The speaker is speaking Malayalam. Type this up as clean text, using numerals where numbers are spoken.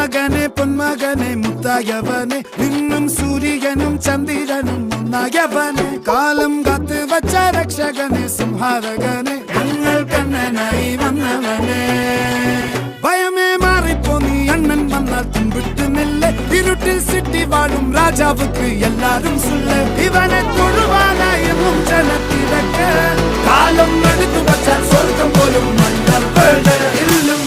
മകനെ പൊന്മകനെ മുത്തായവനെ നിന്നും സൂര്യനും ചന്ദ്രനും ഒന്നായവനെ കാലം കാത്ത് വച്ച രക്ഷകനെ സംഹാരകനെ ഞങ്ങൾ കണ്ണനായി വന്നവനെ ഭയമേ മാറിപ്പോ നീ അണ്ണൻ വന്നാൽ തുമ്പിട്ട് നെല്ല് ഇരുട്ടിൽ സിറ്റി വാഴും രാജാവുക്ക് എല്ലാരും സുല്ല് ഇവനെ തൊഴുവാനായും ജനത്തിരക്ക് കാലം എടുത്തു വച്ചാൽ സ്വർഗം പോലും മണ്ണൽ ഇല്ലും